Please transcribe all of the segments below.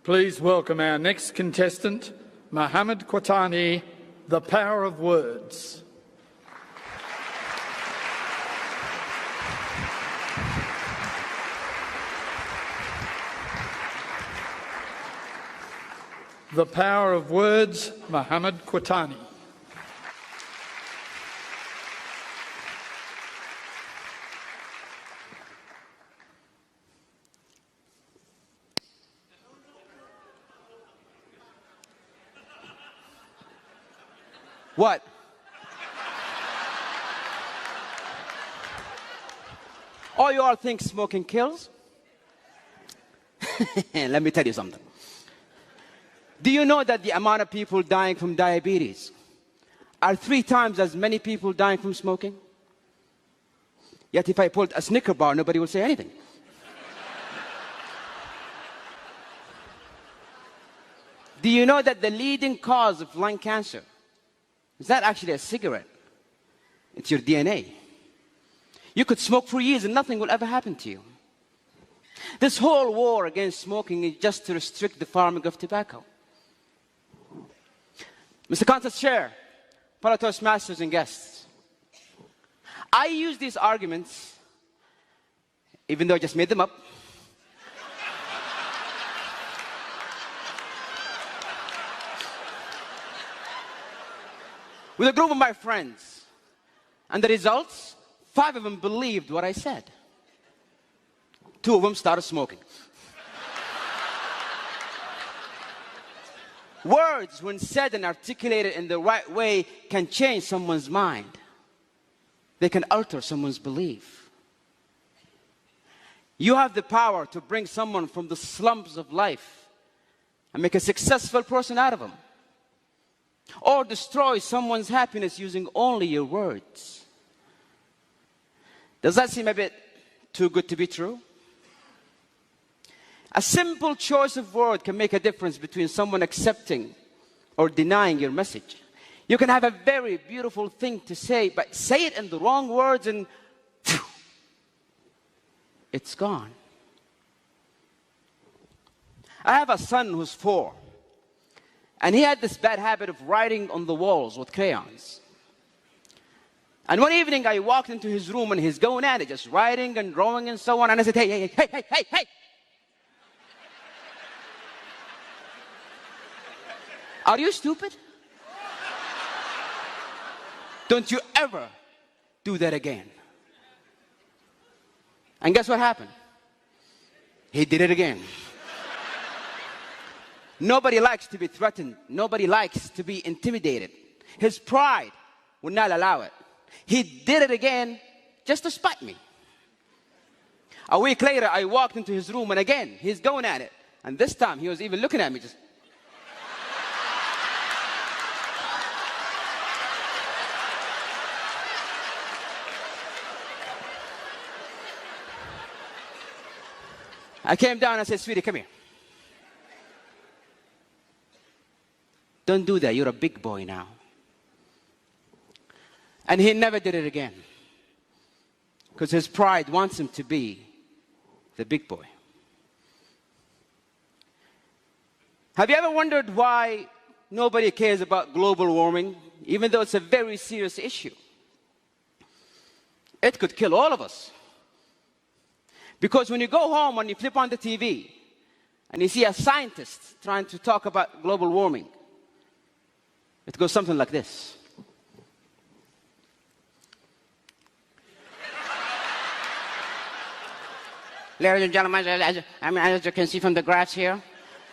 Please welcome our next contestant, Mohammed Qatani, The Power of Words. The Power of Words, Mohammed Qatani. What? Oh, you all think smoking kills? Let me tell you something. Do you know that the amount of people dying from diabetes are 3 times as many people dying from smoking? Yet if I pulled a Snicker bar, nobody would say anything. Do you know that the leading cause of lung cancer is not actually a cigarette? It's your DNA. You could smoke for years and nothing will ever happen to you. This whole war against smoking is just to restrict the farming of tobacco. Mr. Contest Chair, fellow Toastmasters and guests, I use these arguments, even though I just made them up, with a group of my friends. And the results, 5 of them believed what I said. 2 of them started smoking. Words, when said and articulated in the right way, can change someone's mind. They can alter someone's belief. You have the power to bring someone from the slums of life and make a successful person out of them. Or destroy someone's happiness using only your words. Does that seem a bit too good to be true? A simple choice of word can make a difference between someone accepting or denying your message. You can have a very beautiful thing to say, but say it in the wrong words and phew, it's gone. I have a son who's 4. And he had this bad habit of writing on the walls with crayons. And one evening I walked into his room and he's going at it, just writing and drawing and so on. And I said, hey. Are you stupid? Don't you ever do that again. And guess what happened? He did it again. Nobody likes to be threatened. Nobody likes to be intimidated. His pride would not allow it. He did it again just to spite me. A week later, I walked into his room and again, he's going at it. And this time, he was even looking at me just. I came down and I said, sweetie, come here. Don't do that. You're a big boy now. And he never did it again. Because his pride wants him to be the big boy. Have you ever wondered why nobody cares about global warming, even though it's a very serious issue? It could kill all of us. Because when you go home and you flip on the TV and you see a scientist trying to talk about global warming, it goes something like this. Ladies and gentlemen, as you can see from the graphs here,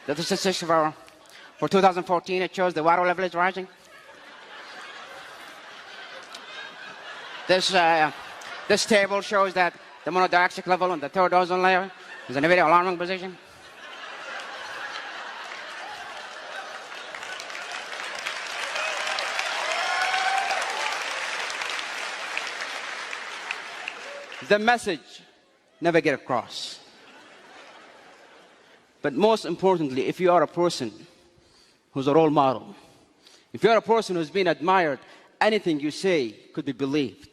the statistics for 2014, it shows the water level is rising. This table shows that the monodioxide level on the 3rd ozone layer is in a very alarming position. The message never get across. But most importantly, if you are a person who's a role model, if you're a person who's been admired, anything you say could be believed.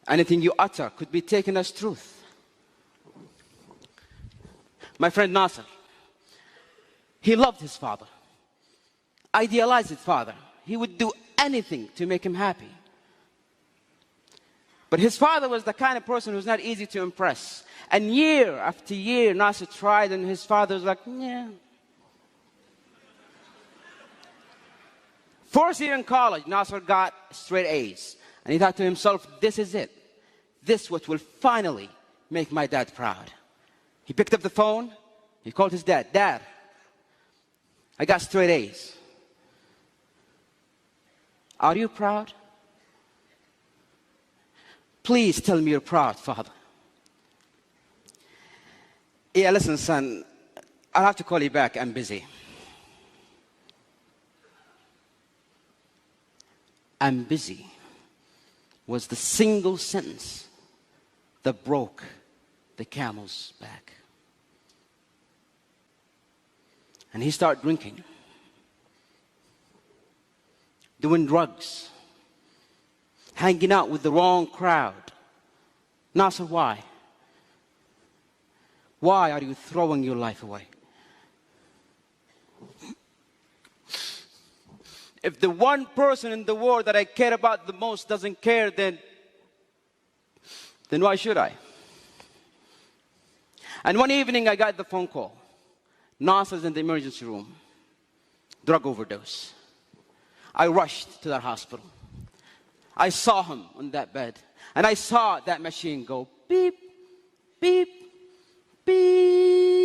Anything you utter could be taken as truth. My friend Nasser, He loved his father, idealized his father. He would do anything to make him happy. But his father was the kind of person who's not easy to impress. And year after year, Nasser tried, and his father was like, yeah. First year in college, Nasser got straight A's. And he thought to himself, this is it. This is what will finally make my dad proud. He picked up the phone. He called his dad. Dad, I got straight A's. Are you proud? Please tell me you're proud, Father. Yeah, listen, son, I'll have to call you back. I'm busy. I'm busy was the single sentence that broke the camel's back. And he started drinking, doing drugs, hanging out with the wrong crowd. Nasser, why? Why are you throwing your life away? If the one person in the world that I care about the most doesn't care, then why should I? And one evening I got the phone call. Nasser's in the emergency room. Drug overdose. I rushed to that hospital. I saw him on that bed. And I saw that machine go beep, beep, beep.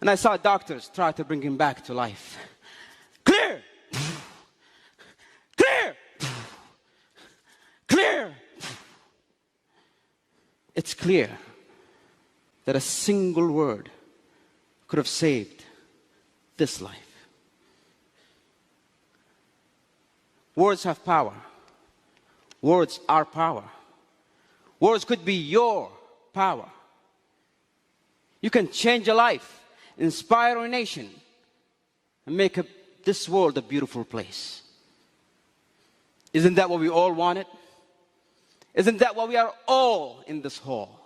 And I saw doctors try to bring him back to life. Clear! Clear! Clear! It's clear that a single word could have saved this life. Words have power. Words are power. Words could be your power. You can change a life, inspire a nation, and make this world a beautiful place. Isn't that what we all wanted? Isn't that why we are all in this hall?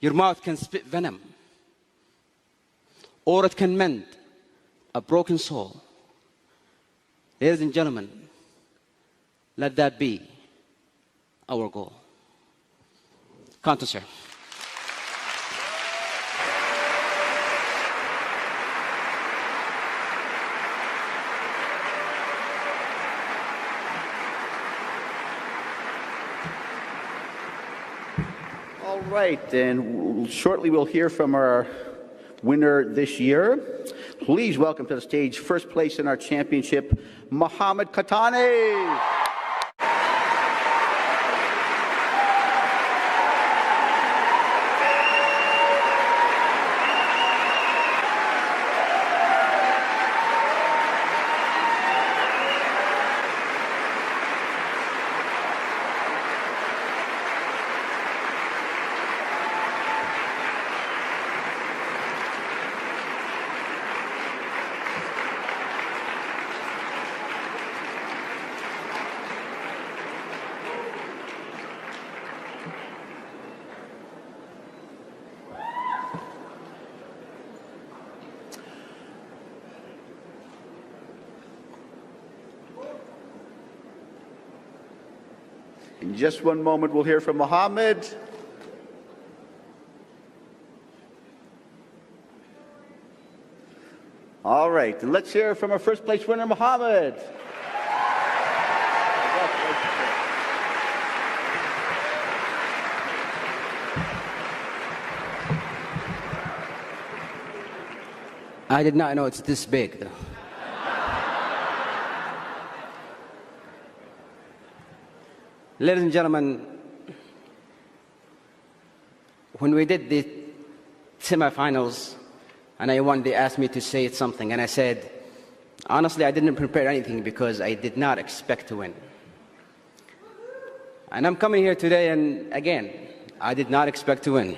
Your mouth can spit venom, or it can mend a broken soul. Ladies and gentlemen, let that be our goal. Can't you, sir? All right, and shortly we'll hear from our winner this year. Please welcome to the stage, first place in our championship, Mohammed Khatani. In just one moment, we'll hear from Mohammed. All right, and let's hear from our first place winner, Mohammed. I did not know it's this big, though. Ladies and gentlemen, when we did the semifinals and I won, they asked me to say something, and I said, honestly, I didn't prepare anything because I did not expect to win. And I'm coming here today, and again, I did not expect to win.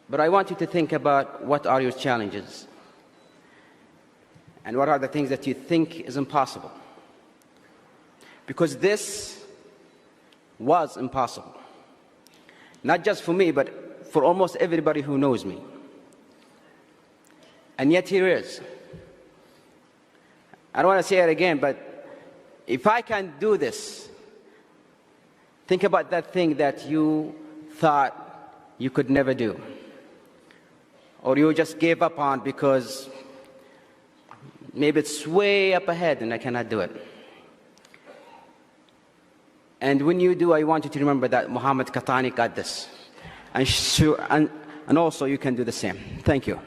But I want you to think about what are your challenges. And what are the things that you think is impossible? Because this was impossible. Not just for me, but for almost everybody who knows me. And yet here it is. I don't want to say it again, but if I can do this, think about that thing that you thought you could never do, or you just gave up on because maybe it's way up ahead and I cannot do it. And when you do, I want you to remember that Muhammad Qahtani got this. And also you can do the same. Thank you.